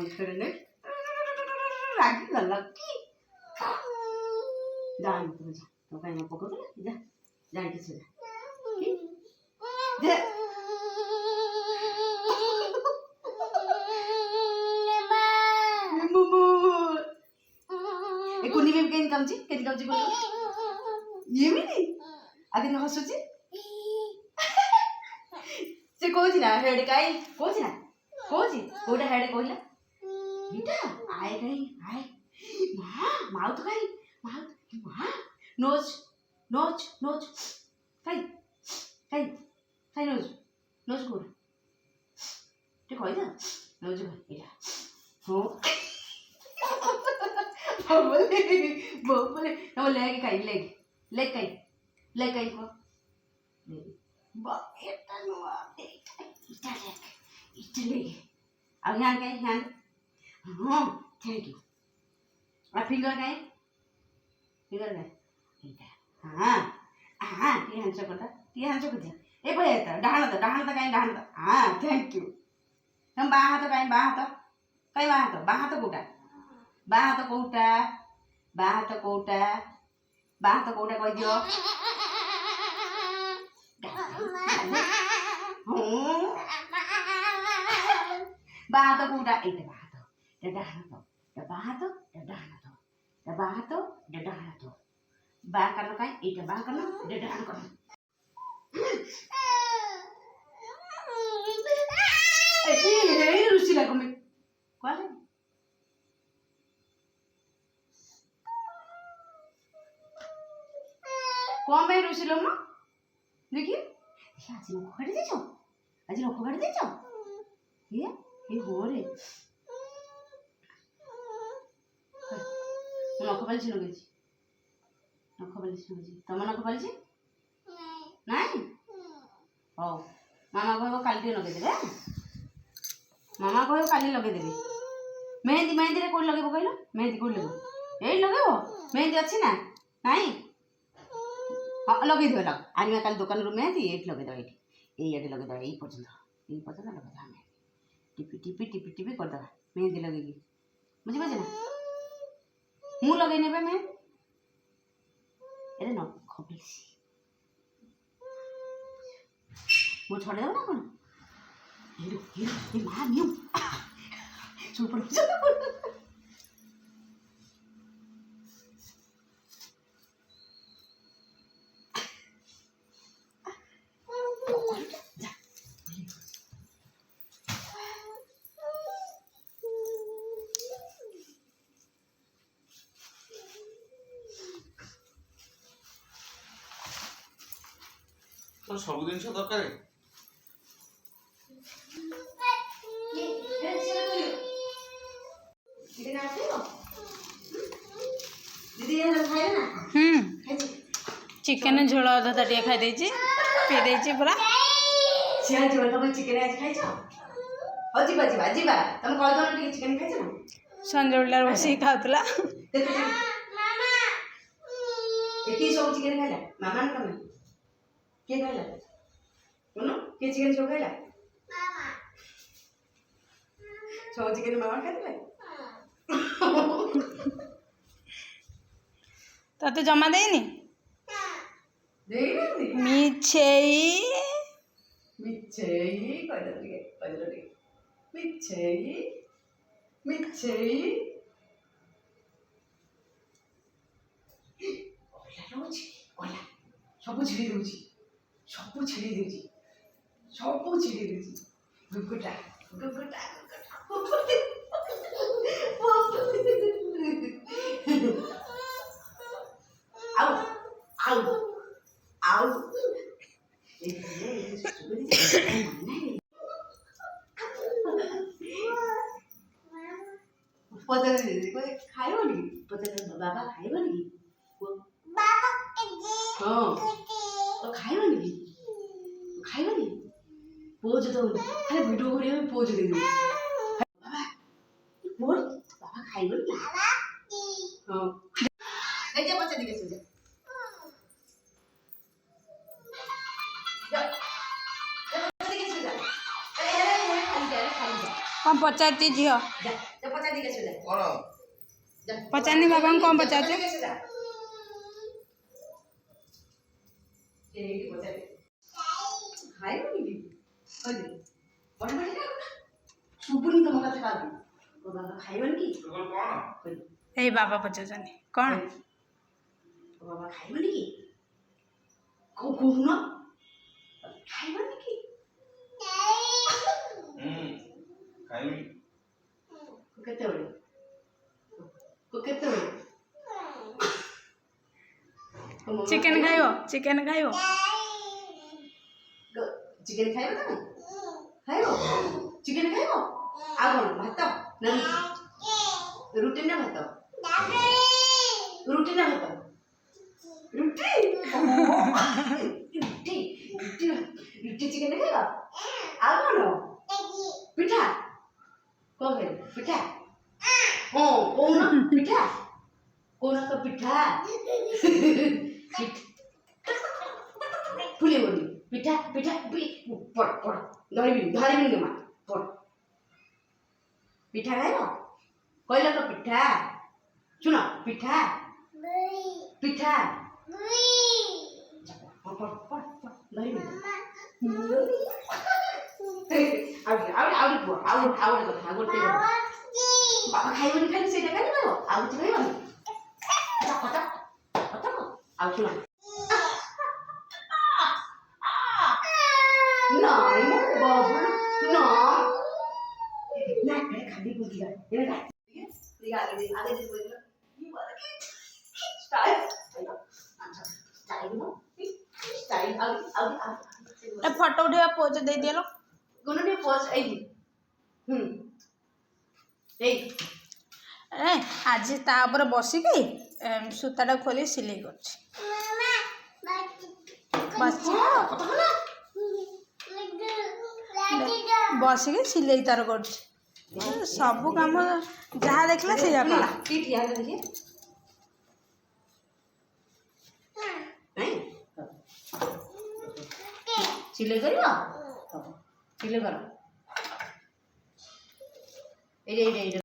खेळणे रागी झाला की जा तुझा तो काय नको करू जा जाणकीच जा ए कुनी में केन कामची बोल ये भी नहीं आगे न हसुची से कोची ना हेड काय कोची ना कोची कोडा हेड कोइला इटा आय गई आय माउथ काय माउथ नोज नोज नोज काय नोज नोज कोड ते कोइला नोज कोइ इटा हो बोले वो लेग काय लेग काय को बा एटा नो इटा लेग अब यहाँ काय हैंड हाँ थैंक यू और फिंगर काय हाँ ती हंच करता ए बघ येतं डहाण काय हाँ थैंक यू हम बा हात काय बा हात कोटा कह दियो बाहात कोटा इथे बाहात बा करना काय इथे बा करना डहाण करना रुचि लागो मैं कौन कौन भाई रुचि लो माँ देखिए आज नौको काटी दे जाओ ये हो रे नौको पालिश लगे तुम नौको पालिश नहीं हो मामा कह काली लगे मामा कह काली लगे मेहंदी रे कौन लगे कहल मेहंदी कौन लगे यही लगे मेहंदी अच्छी ना नहीं हाँ लगे दिव लग आनिया काली दुकान रू मेहंदी ये लगे दे ये लगे दे यही पर्यटन लगे दे टिपी करदे मेहंदी लगे बुझे ना मु लगे ने मेहंदी एरे नख बेसी मु छड़े दो ना कौन ये माँ न्यू सुपर तो सब दिन दरकार चिकेन झोल अधा ताटिया खाई पी पूरा चिकेन आज खाई हो जीवा तुम कह दो चिकेन खाई ना संजय बेला बस खाऊला सब चिकेन खाइला मामा ने कम किए खाइला सुनो किए चिकेन सब खाइला सब चिकेन मामा खाइले तते जमा देनी मिछेई सब छिड़ी दूची गुगुटा आउ पचास खाइब नि पचास बाबा खाइब नि हाँ तो खाइब नि पोज तो अरे वीडियो करिए पोज दे दे बाबा बोल बाबा खाइब नि हाँ देखिए बच्चा दिखे सुन ପଚାରୁଛି ଝିଅ ଯା ଯା ପଚାରି ଦେଇକି ଆସିବ ଯା କଣ ଯା ପଚାରିନି ବାବାଙ୍କୁ କ'ଣ ପଚାରୁଛୁ? ପଚାରି ଦେଇକି ଆସିବ ଯା। ସେ ଏଇଠି ପଚାରି ଖାଇବନି କି କହିଲି ବଡ଼ ବଡ଼ ଶୁଭୁନି ତମ କଥା କାହାକୁ ତୋ ବାବା ଖାଇବନି କି ତୋର କଣ କହିଲି ଏଇ ବାବା ପଚାରୁଛନ୍ତି କ'ଣ? ତୋ ବାବା ଖାଇବନି କି କହୁନ ଖାଇବନି କି ଖାଇବି କେତେବେଳେ କେତେବେଳେ ଚିକେନ୍ ଖାଇବ ଚିକେନ୍ ଖାଇବ ଚିକେନ ଖାଇବ ତମେ ଖାଇବ ଚିକେନ ଖାଇବ ଆଉ କ'ଣ ଭାତ ନା ରୁଟି ନା ଭାତ ରୁଟି ନା ଭାତ ରୁଟି ରୁଟି ରୁଟି ରୁଟି ଚିକେନ ଖାଇବ ଆଉ କ'ଣ ପିଠା କ'ଣ ଖାଇବ ପିଠା ହଁ କହୁନ ପିଠା କହୁନ ତ ପିଠା ଫୁଲିବନି ପିଠା ପିଠା ପଡ଼ ପଡ଼ ଧରିବିନି ଜମା ପଡ଼ ପିଠା ଖାଇବ କହିଲ ତ ପିଠା ଶୁଣ ପିଠା ପିଠା ପଡ଼ ପଡ଼ ଧରିବିନି ଆଉ କୁହ ଆଉ ଗୋଟେ କଥା ଗୋଟେ ବାବା ଖାଇବନି ଖାଲି ସେଇଟା ଖାଲି ଖାଇବ ଆଉ କିଛି ଖାଇବନି ଆଉ ଶୁଣ ନାଇଁ ମୋ ବାବୁ ନା ନା ଖାଲି ବୁଝିଲା ଏଇଟା ଆगे आगे बोलिए ये वाला की स्टाइल अच्छा स्टाइल नो स्टाइल आगे ଫଟୋ ଉଠେଇବା ପୋଜ୍ ଦେଇଦିଅ कोनो भी पोज आई ଏଇ ଏ ଆଜି ତା ଉପରେ ବସିକି ସୂତାଟା ଖୋଲି ସିଲେଇ କରୁଛି ବସିକି ସିଲେଇ ତାର କରୁଛି ସବୁ କାମ ଯାହା ଦେଖିଲା ସେଇଆ କଲା पीठ याद देखिए नहीं सिले करियो सिले करो ए